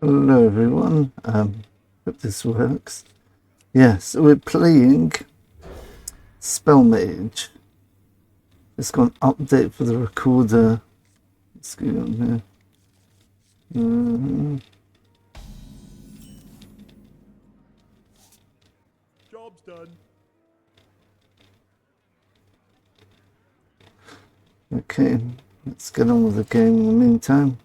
Hello everyone, hope this works. Yes, we're playing Spell Mage. It's got an update for the recorder. Let's go on here. Job's done. Okay, let's get on with the game in the meantime.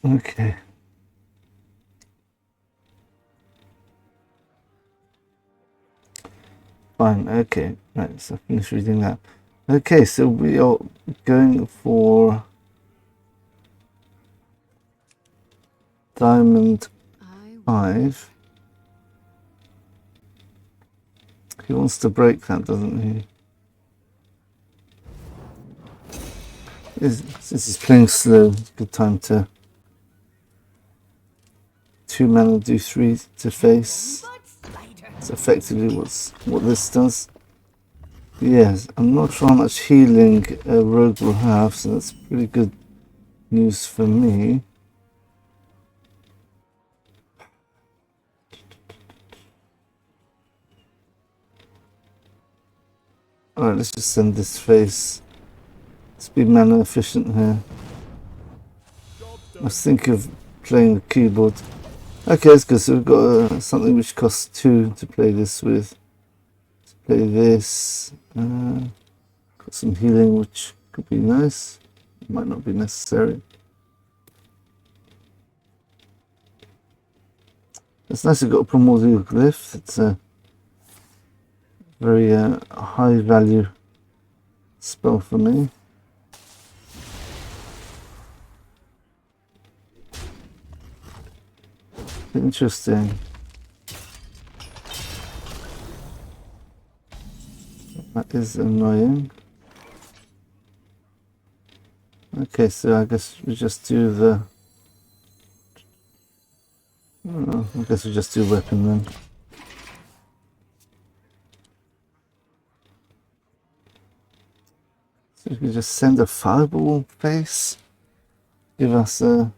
Okay. Fine, okay, right, so I finished reading that. Okay, so we are going for Diamond 5. He wants to break that, doesn't he? Since he's playing slow, it's a good time to 2 mana, do 3 to face. That's effectively what this does. Yes, I'm not sure how much healing a rogue will have, so that's pretty good news for me. Alright, let's just send this face. Let's be mana efficient here. I was thinking of playing the keyboard. Okay, that's good. So we've got something which costs 2 to play this with. Let's play this. Got some healing, which could be nice. Might not be necessary. It's nice we've got a primordial glyph. It's a very high value spell for me. Interesting. That is annoying. Okay, so I guess we just do the... I guess we just do weapon then. So we can just send a fireball face. Give us a...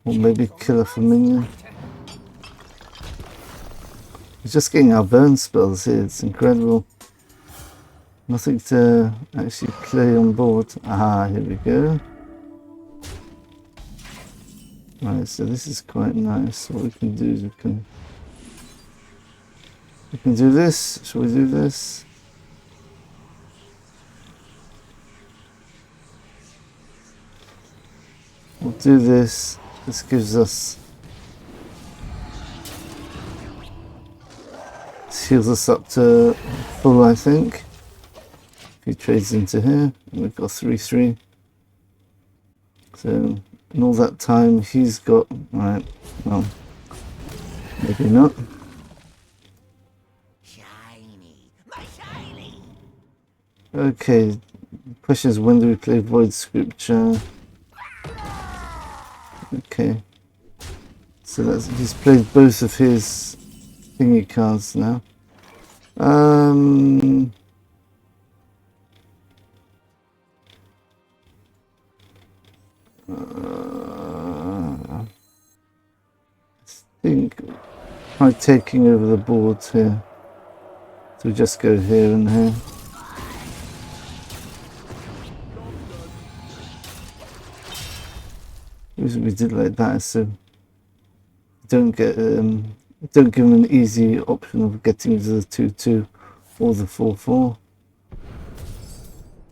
or maybe kill a minion. We're just getting our burn spells here, it's incredible. Nothing to actually play on board. Ah, here we go. Right, so this is quite nice. What we can do is we can do this. Shall we do this? We'll do this. This gives us... this heals us up to full, I think. He trades into here, and we've got 3/3. So, in all that time, he's got... right, well, maybe not. Okay, the question is, when do we play Void Scripture? Okay, so he's played both of his thingy cards now. I think by taking over the boards here, so we just go here and here. The reason we did like that is so don't give him an easy option of getting to the 2/2 or the 4/4.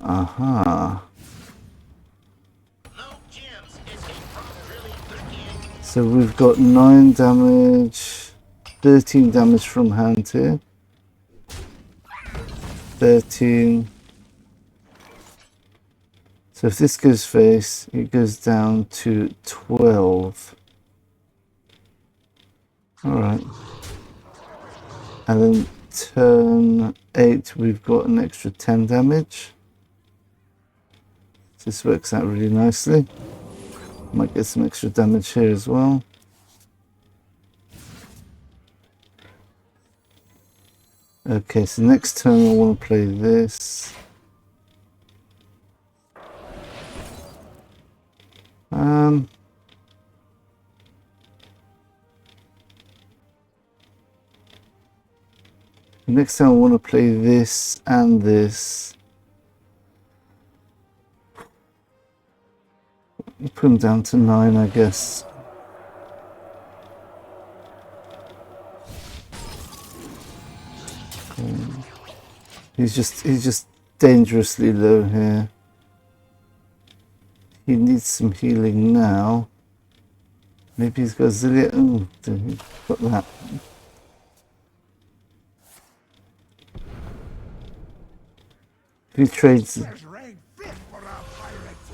Aha. So we've got 9 damage, 13 damage from hand here. 13. So if this goes face, it goes down to 12. Alright. And then turn 8, we've got an extra 10 damage. So this works out really nicely. Might get some extra damage here as well. Okay, so next turn I want to play this. Next time I want to play this and this. Put him down to 9, I guess. He's just dangerously low here. He needs some healing now. Maybe he's got Zillia. Oh, he got that. If he trades.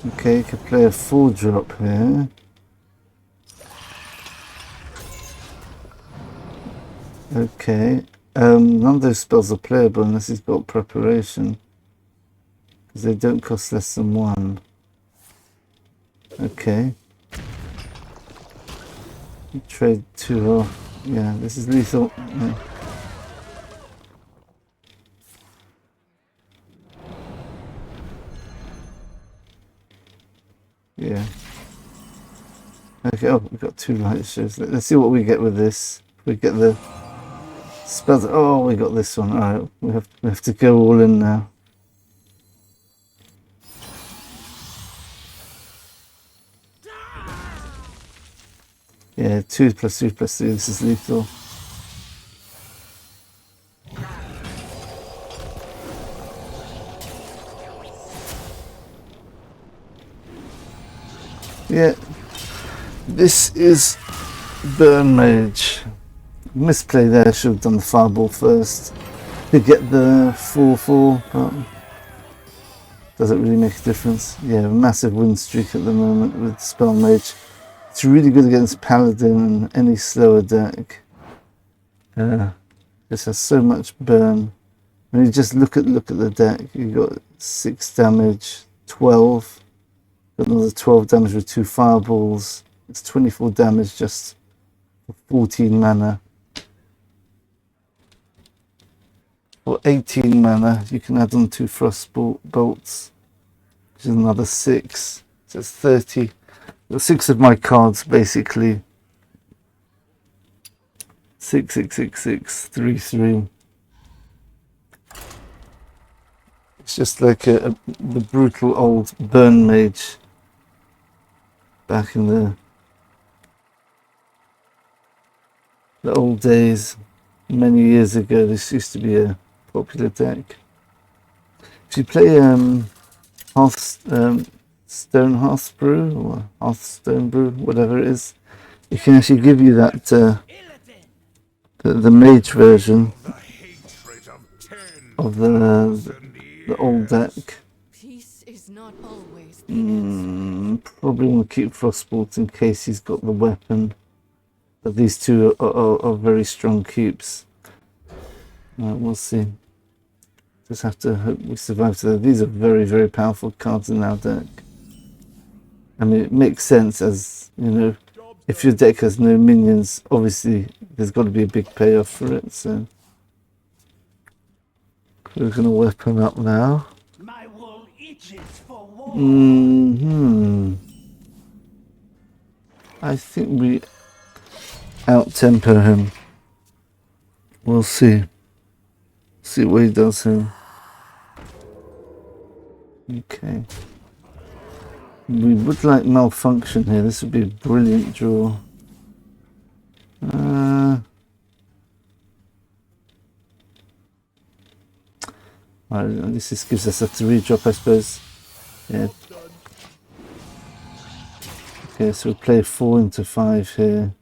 Okay, he could play a 4-drop here. Okay. None of those spells are playable unless he's got preparation. Because they don't cost less than 1. Okay. Trade 2 off. Yeah, this is lethal. Yeah. Okay, oh, we've got 2 light shows. Let's see what we get with this. We get the spells. Oh, we got this one. Alright, we have to go all in now. Yeah, 2 plus 2 plus 3. This is lethal. Yeah, this is Burn Mage. Misplay there, should have done the Fireball first to get the 4/4, but doesn't really make a difference. Yeah, massive win streak at the moment with Spell Mage. It's really good against Paladin and any slower deck. This has so much burn. When you just look at the deck, you got 6 damage, 12. Got another 12 damage with 2 fireballs. It's 24 damage just for 14 mana. For 18 mana, you can add on 2 frost bolts, which is another 6. So it's 30. Got 6 of my cards basically. 6, 6, 6, 6, 3, 3. It's just like the brutal old Burn Mage back in the old days. Many years ago, this used to be a popular deck. If you play Stone Hearth Brew or Hearthstone Brew, whatever it is, it can actually give you that the mage version of the old deck. Peace is not always Probably want to keep Frostbolt in case he's got the weapon. But these two are very strong keeps. We'll see. Just have to hope we survive today. These are very, very powerful cards in our deck. I mean, it makes sense, as you know, if your deck has no minions, obviously there's got to be a big payoff for it. So we're going to weapon up now. My wool itches for war. I think we out-tempo him. We'll see. See what he does here. Okay. We would like Malfunction here. This would be a brilliant draw. Right, this just gives us a 3-drop, I suppose. Yeah. Okay, so we'll play 4 into 5 here.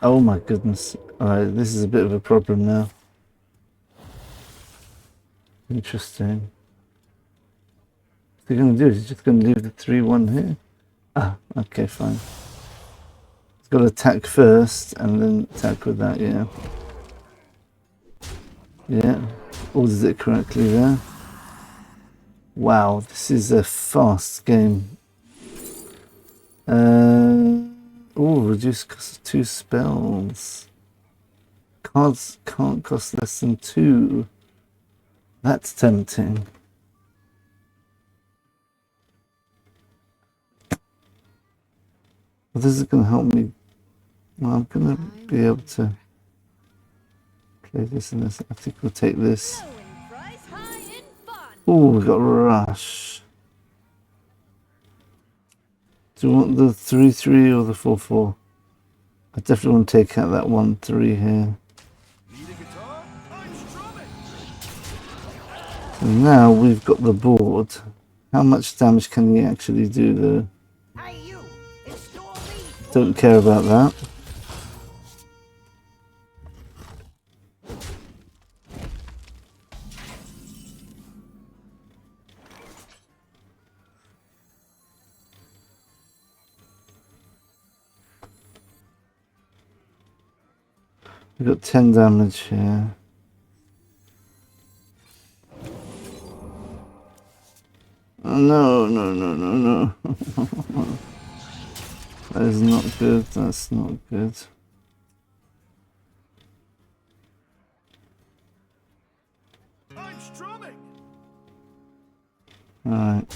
Oh my goodness. Alright, this is a bit of a problem now. Interesting. What's he going to do? Is he just going to leave the 3-1 here? Ah, okay, fine. He's got to attack first and then attack with that, yeah. Yeah, orders it correctly there. Wow, this is a fast game. Reduce cost of 2 spells. Cards can't cost less than 2. That's tempting. Well, this is going to help me. Well, I'm going to be able to play this and this. I think we'll take this. Oh, we got Rush. Do you want the 3/3 or the 4/4? I definitely want to take out that 1/3 here. So now we've got the board. How much damage can he actually do though? Don't care about that. We've got 10 damage here. Oh, no. That is not good. That's not good. Alright.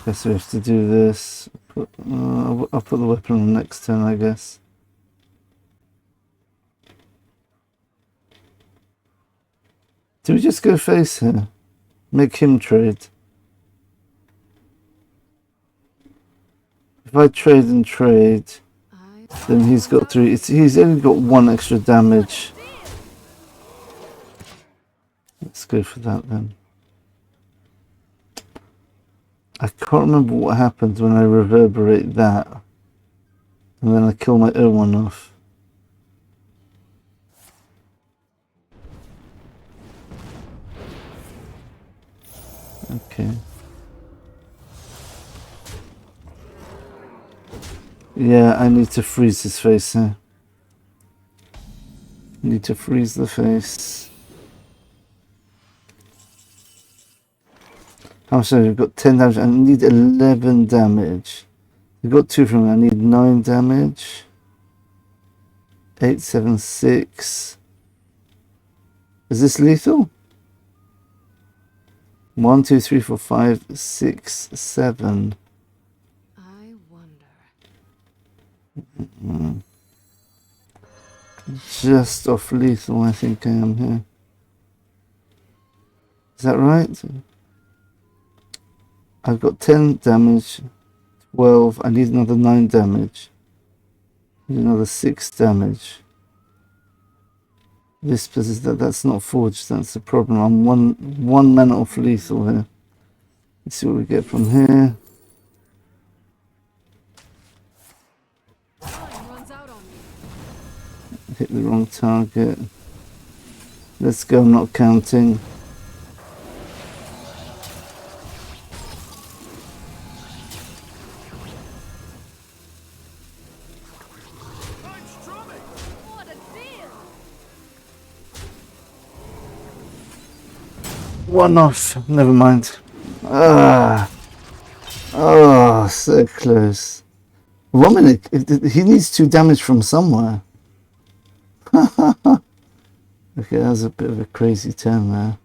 Guess we have to do this. I'll put the weapon on next turn, I guess. Do we just go face here? Make him trade. If I trade and trade, then he's got 3. He's only got 1 extra damage. Let's go for that then. I can't remember what happens when I reverberate that. And then I kill my own one off. Okay. Yeah, I need to freeze his face here. Need to freeze the face. How much have we got? 10 damage. I need 11 damage. We got 2 from it. I need 9 damage. 8, 7, 6. Is this lethal? 1, 2, 3, 4, 5, 6, 7. I wonder. Just off lethal, I think I am here. Is that right? I've got 10 damage, 12. I need another 9 damage. Need another 6 damage. This is that's not forged, that's the problem. I'm one mana off lethal here. Let's see what we get from here. Hit the wrong target. Let's go, I'm not counting. One off, never mind. Oh, so close. 1 minute, he needs 2 damage from somewhere. Okay, that was a bit of a crazy turn there.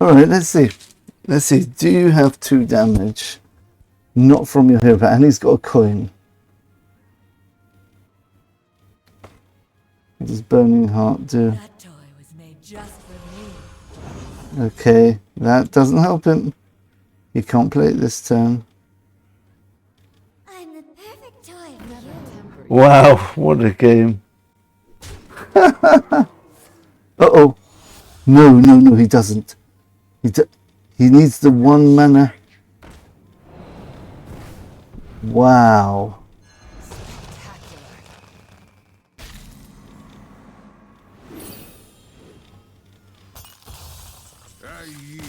Alright, let's see. Let's see, do you have 2 damage? Not from your hero, and he's got a coin. What does Burning Heart do? That toy was made just for me. Okay, that doesn't help him. He can't play it this turn. I'm the perfect toy. Wow, what a game. Uh-oh. No, he doesn't. He needs the 1 mana. Wow.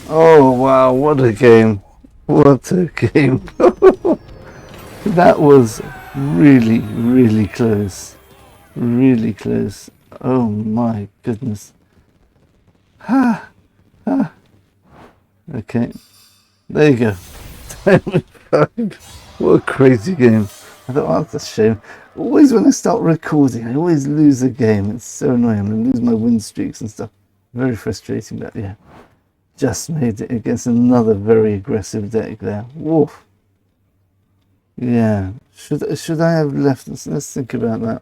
Oh, wow, what a game. What a game. That was really, really close. Really close. Oh my goodness. Okay, there you go. Diamond 5. What a crazy game. I thought, oh, that's a shame. Always when I start recording, I always lose a game. It's so annoying. I'm going to lose my win streaks and stuff. Very frustrating, but yeah. Just made it against another very aggressive deck there. Woof. Yeah. Should I have left? Let's think about that.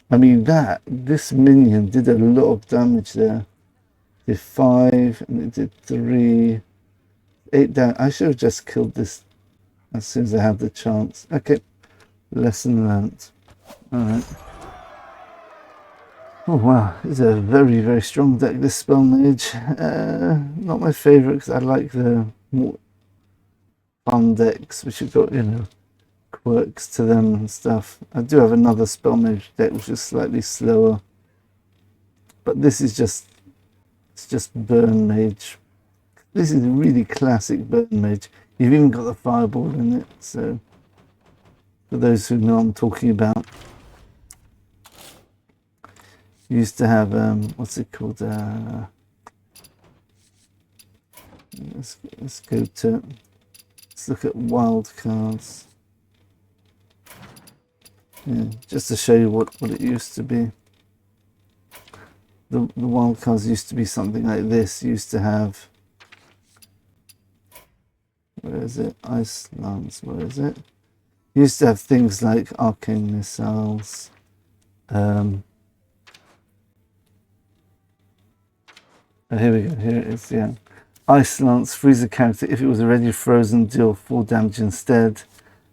I mean, this minion did a lot of damage there. It did 5 and it did 3. 8 down. I should have just killed this as soon as I had the chance. Okay. Lesson learnt. Alright. Oh wow, it's a very, very strong deck, this Spell Mage. Not my favourite because I like the more fun decks which have got, you know, quirks to them and stuff. I do have another Spell Mage deck which is slightly slower. But this is it's just Burn Mage. This is a really classic Burn Mage. You've even got the Fireball in it, so for those who know what I'm talking about. Used to have what's it called? Let's go to. Let's look at wild cards. Yeah, just to show you what it used to be. The wild cards used to be something like this. Used to have. Where is it? Ice Lance. Where is it? Used to have things like arcane missiles. Oh, here we go, here it is, yeah. Ice Lance, freeze a character. If it was already frozen, deal 4 damage instead.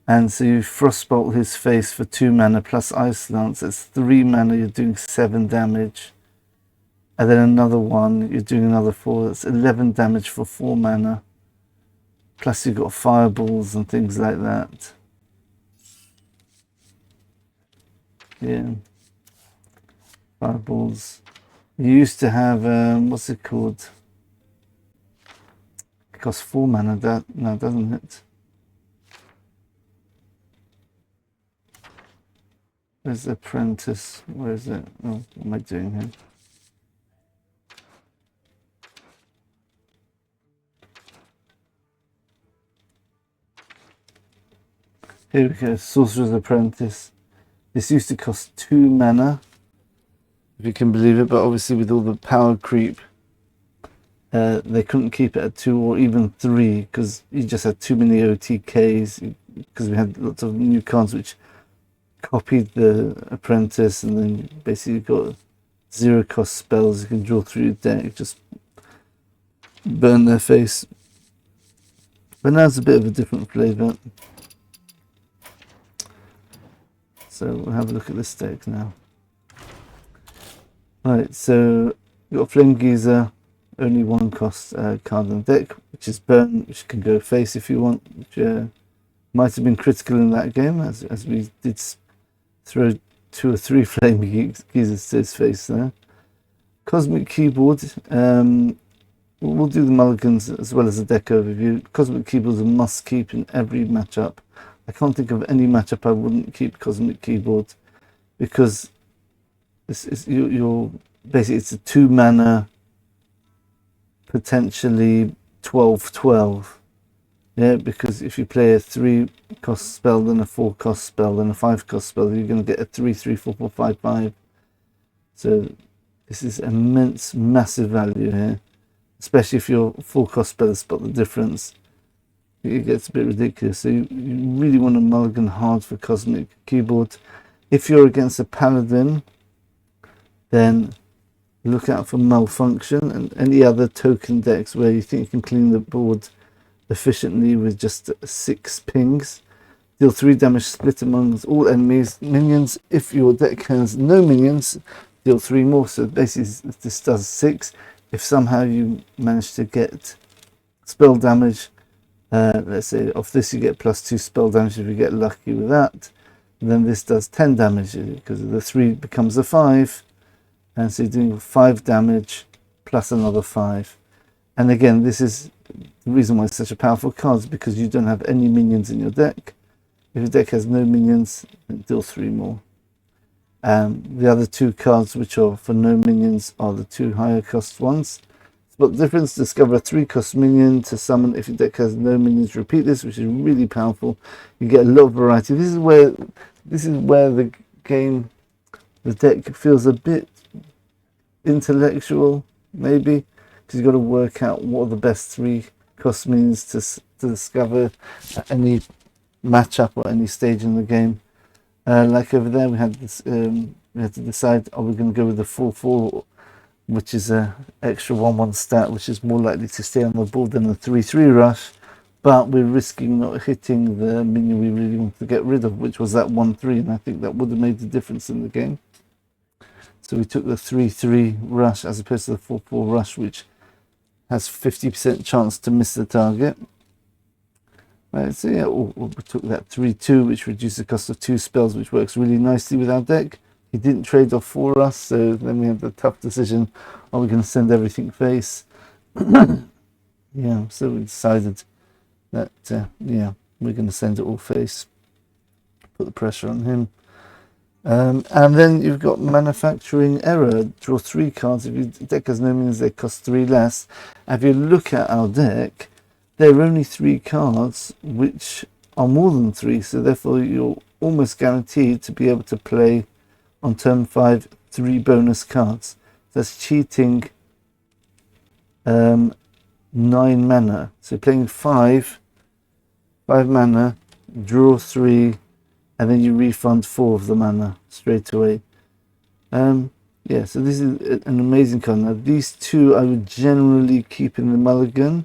And so you Frostbolt his face for 2 mana plus Ice Lance. It's 3 mana, you're doing 7 damage. And then another one, you're doing another 4. That's 11 damage for 4 mana. Plus you've got fireballs and things like that. Yeah. Fireballs. You used to have, what's it called? It costs 4 mana, no, doesn't it? Where's the Apprentice? Where is it? Oh, what am I doing here? Here we go, Sorcerer's Apprentice. This used to cost 2 mana. If you can believe it, but obviously with all the power creep, they couldn't keep it at 2 or even 3 because you just had too many OTKs, because we had lots of new cards which copied the Apprentice, and then basically got 0 cost spells you can draw through your deck, just burn their face. But now it's a bit of a different flavour. So we'll have a look at this deck now. Right, so you've got Flame Geyser, only 1 cost card on the deck, which is Burn, which can go face if you want, which might have been critical in that game, as we did throw 2 or 3 Flame Geysers to his face there. Cosmic Keyboard, we'll do the mulligans as well as the deck overview. Cosmic Keyboard is a must keep in every matchup. I can't think of any matchup I wouldn't keep Cosmic Keyboard, because you're basically, it's a 2 mana, potentially 12/12. Yeah, because if you play a 3 cost spell, then a 4 cost spell, then a 5 cost spell, you're going to get a 3/3/4/4/5/5. So this is immense, massive value here, especially if your 4 cost spells spot the difference. It gets a bit ridiculous. So you really want to mulligan hard for Cosmic Keyboard. If you're against a Paladin, then look out for Malfunction and any other token decks where you think you can clean the board efficiently with just 6 pings. Deal 3 damage split amongst all enemies. Minions, if your deck has no minions, deal 3 more. So basically this does 6. If somehow you manage to get spell damage, let's say off this you get +2 spell damage if you get lucky with that, then this does 10 damage because the 3 becomes a 5. And so you're doing 5 damage plus another 5. And again, this is the reason why it's such a powerful card, is because you don't have any minions in your deck. If your deck has no minions, then deal 3 more. The other 2 cards which are for no minions are the 2 higher cost ones. Spot the difference. Discover a 3-cost minion to summon if your deck has no minions. Repeat this, which is really powerful. You get a lot of variety. This is where the game, the deck feels a bit intellectual, maybe, because you've got to work out what are the best 3-cost minions to discover at any matchup or any stage in the game. Like over there, we had this. We had to decide: are we going to go with the 4/4, which is a extra 1/1 stat, which is more likely to stay on the board than the 3/3 rush, but we're risking not hitting the minion we really want to get rid of, which was that 1/3, and I think that would have made the difference in the game. So we took the 3/3 rush as opposed to the 4/4 rush, which has 50% chance to miss the target. Right, so yeah, we took that 3/2, which reduced the cost of 2 spells, which works really nicely with our deck. He didn't trade off for us, so then we had the tough decision: are we going to send everything face? Yeah, so we decided that yeah, we're going to send it all face. Put the pressure on him. And then you've got manufacturing error. Draw 3 cards. If your deck has no minions, they cost 3 less. And if you look at our deck, there are only 3 cards which are more than 3, so therefore you're almost guaranteed to be able to play on turn 5 3 bonus cards. That's cheating 9 mana. So playing 5 mana, draw 3, and then you refund 4 of the mana straight away. Yeah, so this is an amazing card. Now these 2 I would generally keep in the mulligan,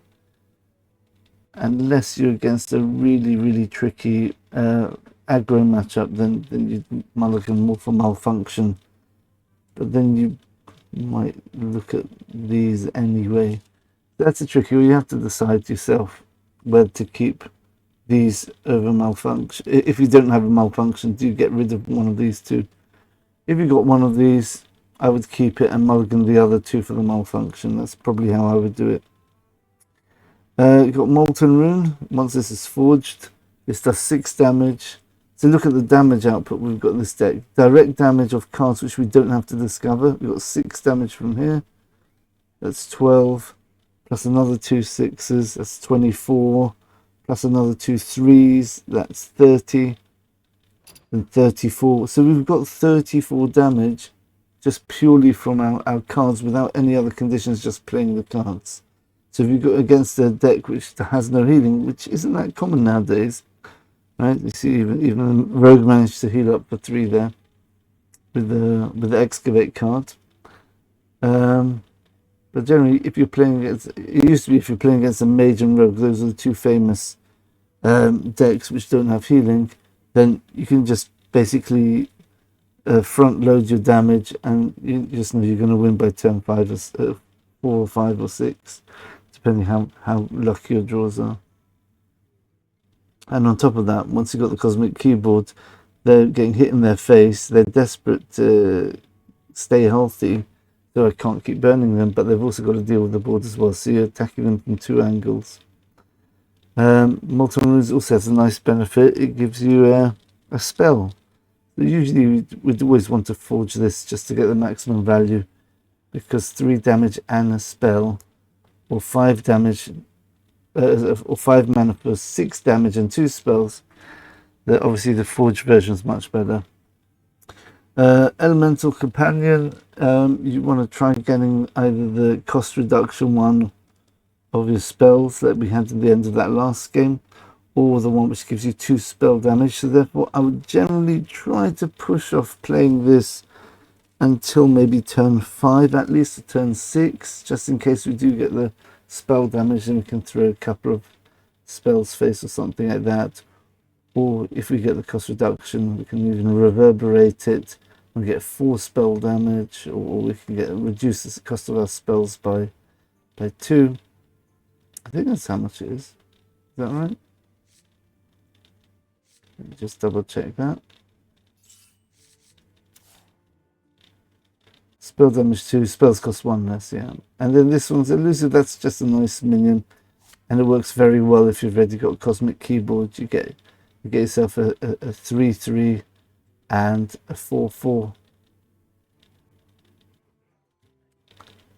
unless you're against a really tricky aggro matchup, then you mulligan more for malfunction. But then you might look at these anyway. That's a tricky one. You have to decide yourself whether to keep these over malfunction. If you don't have a malfunction, do you get rid of one of these 2? If you got one of these, I would keep it and mulligan the other 2 for the malfunction. That's probably how I would do it. You've got Molten Rune. Once this is forged, this does 6 damage. So look at the damage output we've got in this deck. Direct damage of cards which we don't have to discover. We've got 6 damage from here. That's 12. Plus another 2 6s. That's 24. Plus another 2 3s. That's 30. And 34. So we've got 34 damage just purely from our cards without any other conditions, just playing the cards. So if you go against a deck which has no healing, which isn't that common nowadays, right? You see, even Rogue managed to heal up for 3 there with the Excavate card. But generally, if you're playing against, it used to be if you're playing against a Mage and Rogue, those are the 2 famous decks which don't have healing, then you can just basically front load your damage, and you just know you're going to win by turn 5 or 4 or 5 or 6. Depending how lucky your draws are. And on top of that, once you've got the Cosmic Keyboard, they're getting hit in their face, they're desperate to stay healthy, so I can't keep burning them, but they've also got to deal with the board as well, so you're attacking them from 2 angles. Molten Runes also has a nice benefit. It gives you a spell. So usually we'd always want to forge this just to get the maximum value, because 3 damage and a spell, or 5 damage, or 5 mana for 6 damage and 2 spells. Obviously the forged version is much better. Elemental Companion, you want to try getting either the cost reduction one of your spells that we had at the end of that last game, or the one which gives you 2 spell damage. So therefore I would generally try to push off playing this until maybe turn 5 at least, or turn 6, just in case we do get the spell damage, and we can throw a couple of spells face or something like that. Or if we get the cost reduction, we can even reverberate it and get 4 spell damage, or we can reduce the cost of our spells by 2. I think that's how much it is. Is that right? Let me just double check that. Spell damage 2, spells cost 1 less, yeah. And then this one's elusive. That's just a nice minion, and it works very well if you've already got Cosmic Keyboard. You get yourself a 3/3 and a 4/4.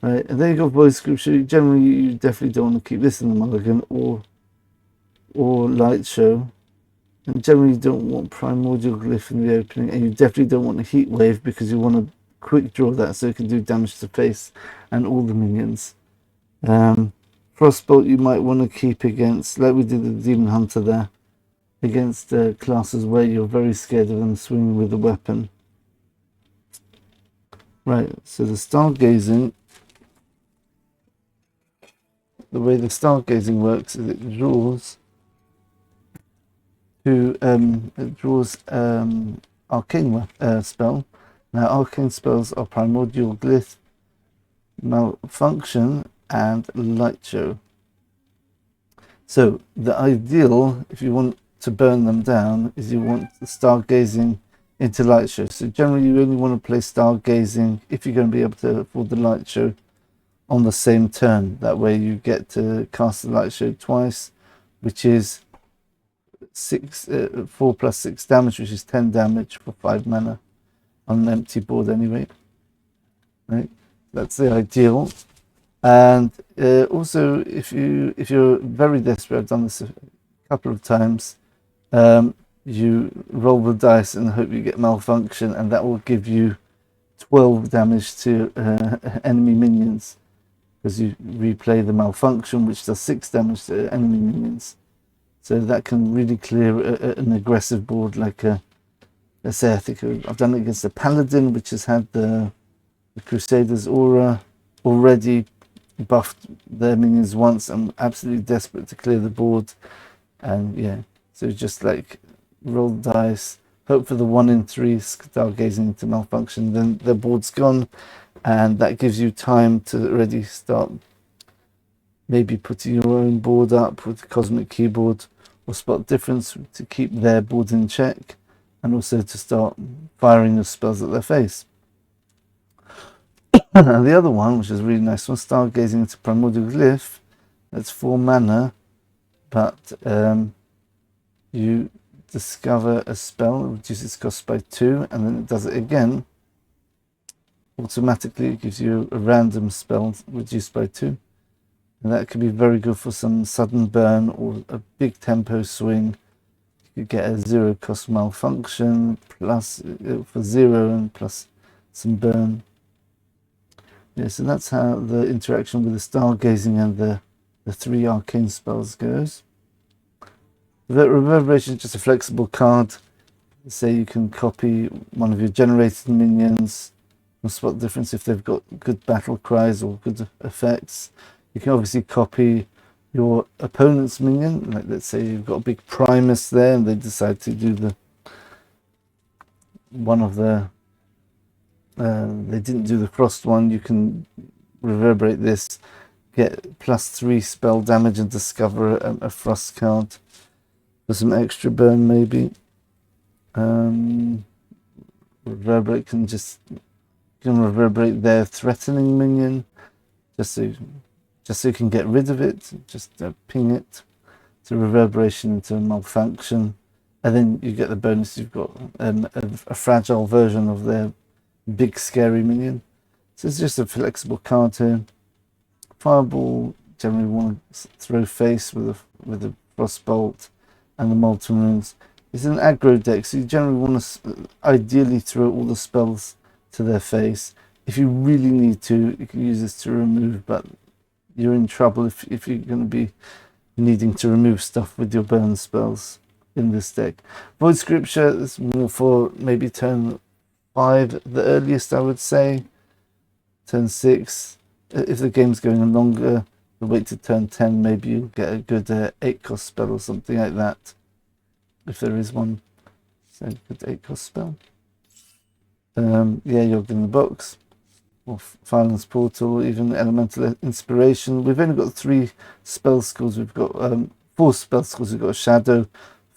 Right, and then you got voice scripture. Generally, you definitely don't want to keep this in the mulligan or light show. And generally, you don't want primordial glyph in the opening, and you definitely don't want a heat wave because you want to quick draw that so it can do damage to face and all the minions. Frostbolt you might want to keep against, like we did with the Demon Hunter there, against classes where you're very scared of them swinging with a weapon. Right, so the stargazing, the way the stargazing works is it draws arcane spell. Now arcane spells are primordial glyph, malfunction, and light show. So the ideal, if you want to burn them down, is you want the stargazing into light show. So generally you only want to play stargazing if you're going to be able to afford the light show on the same turn. That way you get to cast the light show twice, which is 4 plus 6 damage, which is 10 damage for 5 mana on an empty board anyway. Right, that's the ideal. And also, if you're very desperate, I've done this a couple of times. You roll the dice and hope you get malfunction, and that will give you 12 damage to enemy minions, because you replay the malfunction, which does 6 damage to enemy minions. So that can really clear an aggressive board, like let's say I think I've done it against the Paladin, which has had the Crusader's aura already buffed their minions once. I'm absolutely desperate to clear the board, and yeah, so just like roll the dice, hope for the 1 in 3 stargazing into malfunction, then the board's gone, and that gives you time to already start maybe putting your own board up with the Cosmic Keyboard or Spot Difference to keep their board in check, and also to start firing your spells at their face. And the other one, which is a really nice one, stargazing into primordial glyph. That's 4 mana, but you discover a spell, reduces cost by 2, and then it does it again. Automatically, it gives you a random spell reduced by 2. And that could be very good for some sudden burn or a big tempo swing. You could get a 0 cost malfunction plus for 0 and plus some burn. Yeah, so that's how the interaction with the stargazing and the 3 arcane spells goes. The Reverberation is just a flexible card. Say you can copy one of your generated minions and Spot Difference if they've got good battle cries or good effects. You can obviously copy your opponent's minion. Like, let's say you've got a big Primus there and they decide to do they didn't do the Frost one. You can reverberate this, get +3 spell damage, and discover a Frost card for some extra burn maybe. Reverberate can reverberate their threatening minion just so you can get rid of it. Just ping it to reverberation into malfunction, and then you get the bonus. You've got a fragile version of their big scary minion. So it's just a flexible card here. Fireball, generally want to throw face with a Frostbolt and the Molten Runes. It's an aggro deck, so you generally want to ideally throw all the spells to their face. If you really need to, you can use this to remove, but you're in trouble if you're going to be needing to remove stuff with your burn spells in this deck. Void Scripture is more for maybe turn 5, the earliest I would say. Turn 6, if the game's going longer, wait to turn 10, maybe you'll get a good 8 cost spell or something like that, if there is one. So good 8 cost spell. Yeah, you're in the box, or Violence Portal, even Elemental Inspiration. We've only got 3 spell schools. We've got 4 spell schools. We've got Shadow,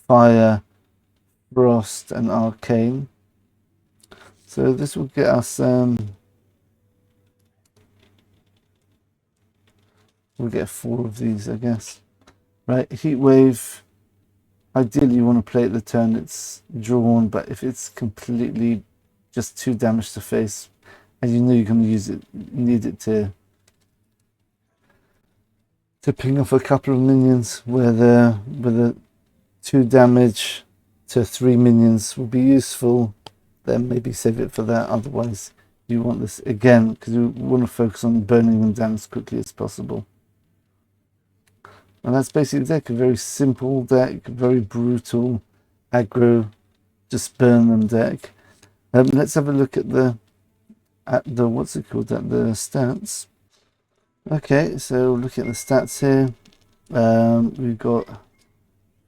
Fire, Frost, and Arcane. So this will get us we'll get 4 of these, I guess. Right, Heat Wave. Ideally you want to play at the turn it's drawn, but if it's completely just 2 damage to face, and you know you're going to use it, you need it to to ping off a couple of minions where the 2 damage to 3 minions will be useful. Then maybe save it for that. Otherwise, you want this again because you want to focus on burning them down as quickly as possible. And that's basically the deck. A very simple deck, very brutal, aggro, just burn them deck. Let's have a look at the what's it called? At the stats. Okay, so looking at the stats here, we've got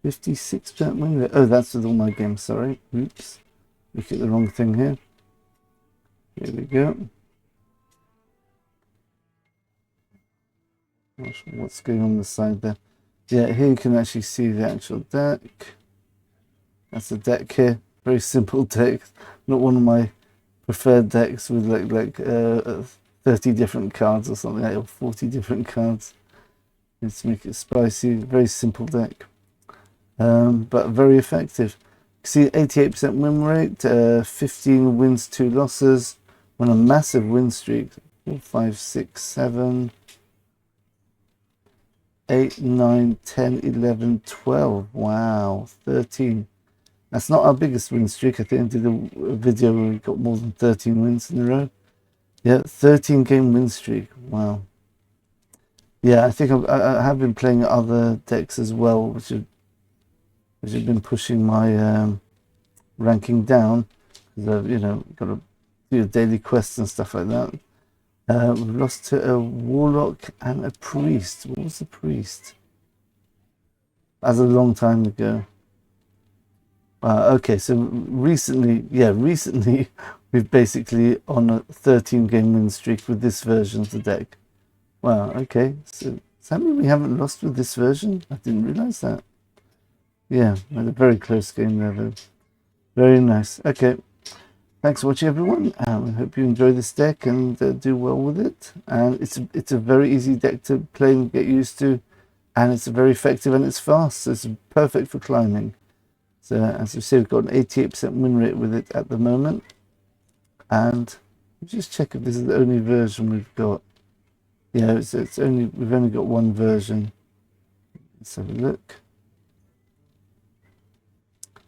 56% win rate. Oh, that's with all my games. Sorry, oops, look at the wrong thing here. Here we go. Not sure what's going on the side there. Yeah, here you can actually see the actual deck. That's the deck here. Very simple deck. Not one of my preferred decks with like 30 different cards or something like that, or 40 different cards. Let's make it spicy. Very simple deck, but very effective. See, 88% win rate, 15 wins, 2 losses. On a massive win streak. 4, 5, 6, 7, 8, 9, 10, 11, 12. Wow, 13. That's not our biggest win streak. I think I did a video where we got more than 13 wins in a row. Yeah, 13 game win streak. Wow. Yeah, I think I have been playing other decks as well, which have been pushing my ranking down. Because I've, got to do daily quests and stuff like that. We've lost to a warlock and a priest. What was the priest? That's a long time ago. Okay, so recently we've basically on a 13 game win streak with this version of the deck. Wow, okay, so does that mean we haven't lost with this version? I didn't realize that. Yeah, we had a very close game there though. Very nice. Okay, thanks for watching everyone. I hope you enjoy this deck and do well with it. And it's a very easy deck to play and get used to, and it's very effective and it's fast, so it's perfect for climbing. So as you see, we've got an 88% win rate with it at the moment. And just check if this is the only version we've got. Yeah, we've only got one version. Let's have a look.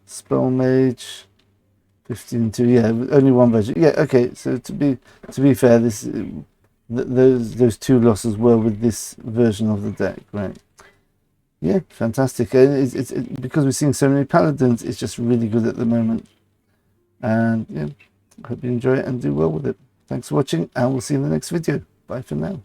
Spell Mage 15.2. Yeah, only one version. Yeah, okay. So to be fair, those 2 losses were with this version of the deck, right? Yeah, fantastic. It's because we're seeing so many Paladins, it's just really good at the moment. And yeah, I hope you enjoy it and do well with it. Thanks for watching, and we'll see you in the next video. Bye for now.